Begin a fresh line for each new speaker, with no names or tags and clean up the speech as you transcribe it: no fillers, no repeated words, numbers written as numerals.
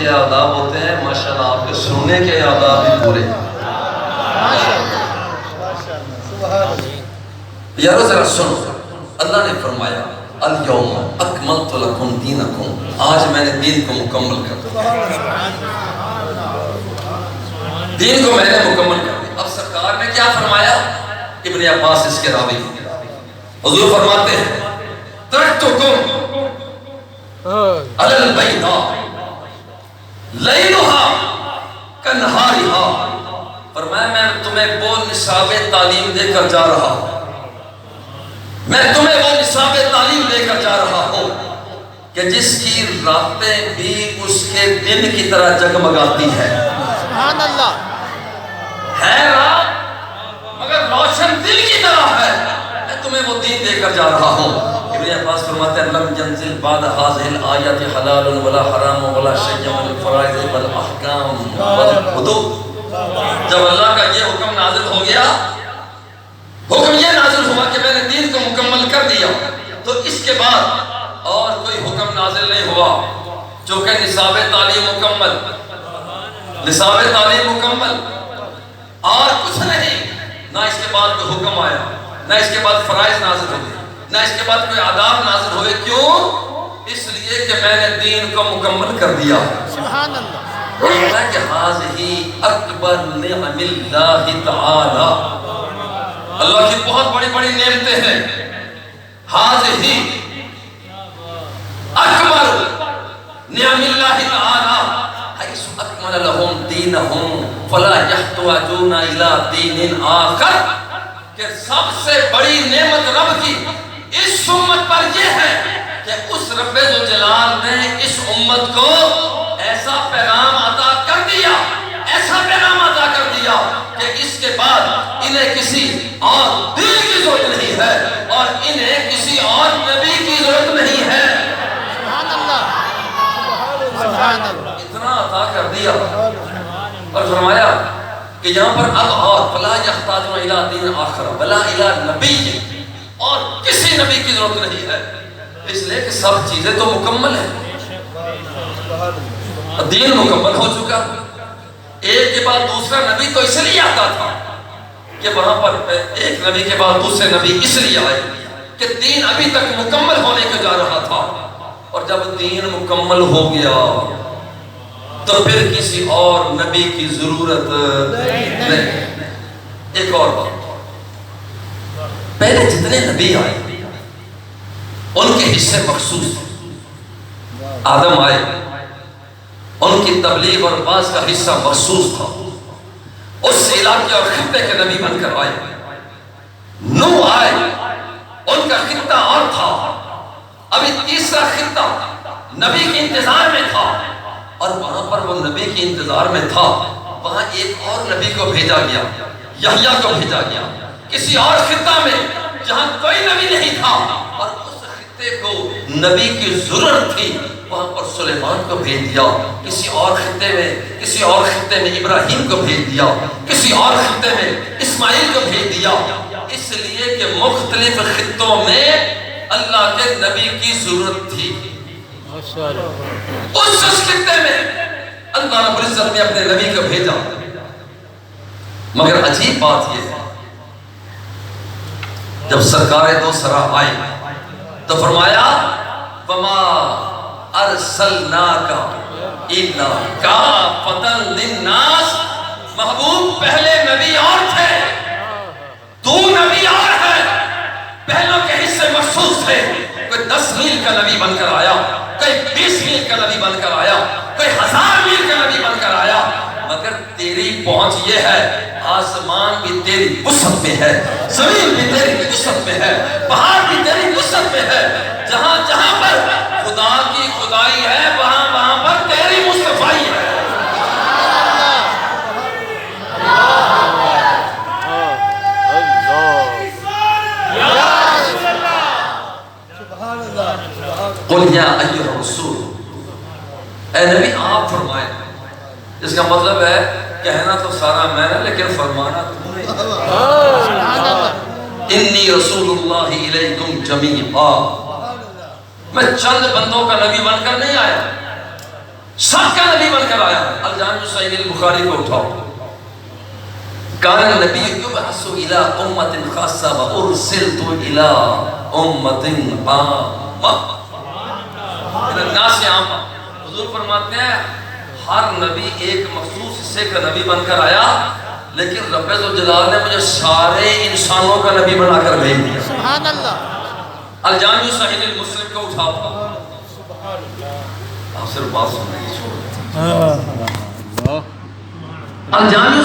کے آداب ہوتے ہیں، ماشاءاللہ آپ کے سننے کے آداب بھی پورے ہیں۔ یارو ذرا سنو، اللہ نے فرمایا الیوم اکملت لکم دینکم، آج میں نے دین کو مکمل کر دیا، دین کو میں نے مکمل کر دیا۔ اب سرکار نے کیا فرمایا؟ ابن عباس اس کے راوی حضور فرماتے ہیں ترکتکم علی البیضاء لیلھا کنہارھا، فرمایا میں تمہیں وہ نصاب تعلیم دے کر جا رہا ہوں، میں تمہیں وہ نصاب تعلیم لے کر جا رہا ہوں کہ جس کی راتیں بھی اس کے دن کی طرح جگمگاتی ہے۔
سبحان اللہ،
ہے رات مگر روشن دل کی طرح ہے، میں تمہیں وہ دین دے کر جا رہا ہوں۔ ابن عباس فرماتے ہیں لم ينزل بعد هذه الآیات حلال ولا حرام ولا شیء من الفرائض والاحکام والحدود، جب اللہ کا یہ حکم نازل ہو گیا، حکم یہ نازل ہوا کہ میں نے دین کو مکمل کر دیا، تو اس کے بعد اور کوئی حکم نازل نہیں ہوا، چونکہ نصاب تعلیم مکمل، نصاب تعلیم مکمل اور کچھ نہیں، نہ اس کے بعد کوئی حکم آیا، نہ اس کے بعد فرائض نازل ہوئے، نہ اس کے بعد کوئی آداب نازل ہوئے۔ کیوں؟ اس لیے کہ میں نے دین کو مکمل کر دیا۔
سبحان اللہ،
فرمایا کہ ھذہ اکبر نعم اللہ تعالی، اللہ کی بہت بڑی بڑی نعمتیں ہیں۔ ھذہ اکبر نعم اللہ تعالی حیث اکمل لہم دینہم فلا یحتاجون الی دین آخر، کہ سب سے بڑی نعمت رب کی اس امت پر یہ ہے کہ اس رب ذوالجلال نے اس امت کو ایسا پیغام عطا کر دیا، ایسا پیغام عطا کر دیا کہ اس کے بعد انہیں کسی اور دین کی ضرورت نہیں ہے اور انہیں کسی اور نبی کی ضرورت نہیں ہے۔
سبحان اللہ، سبحان اللہ،
اتنا عطا کر دیا اور فرمایا کہ یہاں پر اب اور فلا یحتاجون الی دین آخر ولا الی نبی، اور کسی نبی کی ضرورت نہیں ہے، اس لیے کہ سب چیزیں تو مکمل ہیں، دین مکمل ہو چکا۔ ایک کے بعد دوسرا نبی تو اس لیے آتا تھا کہ وہاں پر ایک نبی کے بعد دوسرے نبی اس لیے آئے کہ دین ابھی تک مکمل ہونے کو جا رہا تھا، اور جب دین مکمل ہو گیا تو پھر کسی اور نبی کی ضرورت نہیں۔ ایک اور بات، پہلے جتنے نبی آئے ان کے حصے مخصوص تھے، آدم آئے ان کی تبلیغ اور بعض کا حصہ مخصوص تھا، اس علاقے اور خطے کے نبی بن کر آئے۔ نوح آئے ان کا خطہ اور تھا، ابھی تیسرا خطہ نبی کے انتظار میں تھا، اور وہاں پر وہ نبی کے انتظار میں تھا، وہاں ایک اور نبی کو بھیجا گیا، یحییٰ کو بھیجا گیا کسی اور خطہ میں جہاں کوئی نبی نہیں تھا، اور اس خطے کو نبی کی ضرورت تھی، وہاں پر سلیمان کو بھیج دیا، کسی اور خطے میں ابراہیم کو بھیج دیا، کسی اور خطے میں اسماعیل کو بھیج دیا، اس لیے کہ مختلف خطوں میں اللہ کے نبی کی ضرورت تھی۔ اس خطے میں اللہ رب العزت نے اپنے نبی کو بھیجا، مگر عجیب بات یہ ہے جب سرکار دو سرا آئے تو فرمایا وما ارسلناک الا کافۃ للناس، محبوب پہلے نبی اور تھے، تو نبی اور ہے، پہلوں کے حصے مخصوص تھے، کوئی 10 میل کا نبی بن کر آیا، کوئی 20 میل کا نبی بن کر آیا، کوئی 1000 میل کا نبی بن کر آیا، مگر تیری پہنچ یہ ہے آسمان بھی تیری وسعت میں ہے، زمین بھی تیری وسعت میں ہے، پہاڑ بھی تیری وسعت میں ہے، جہاں جہاں پر خدا کی خدائی ہے وہاں وہاں پر تیری مصطفیٰ ہے۔ قل یا ایھا الرسول، اے نبی آپ فرمائیں، اس کا مطلب ہے کہنا تو سارا میں نے لیکن فرمانا تو نہیں۔ انی رسول اللہ الیکم جمیعا، میں چند بندوں کا نبی بن کر نہیں آیا، سب کا نبی بن کر آیا. الجامع صحیح البخاری کو اٹھاؤ. کان النبی یبعث الی امت خاصہ وارسلت الی امت عامہ الی الناس عامہ. حضور فرماتے ہیں ہر نبی ایک مخصوص حصے کا نبی بن کر آیا، لیکن رب ذوالجلال نے مجھے سارے انسانوں کا نبی بنا کر بھیج دیا.
سبحان اللہ.
الجامع صحیح المسلم کو اٹھاؤ. آپ صرف بات سننے کی چھوڑ. الجامع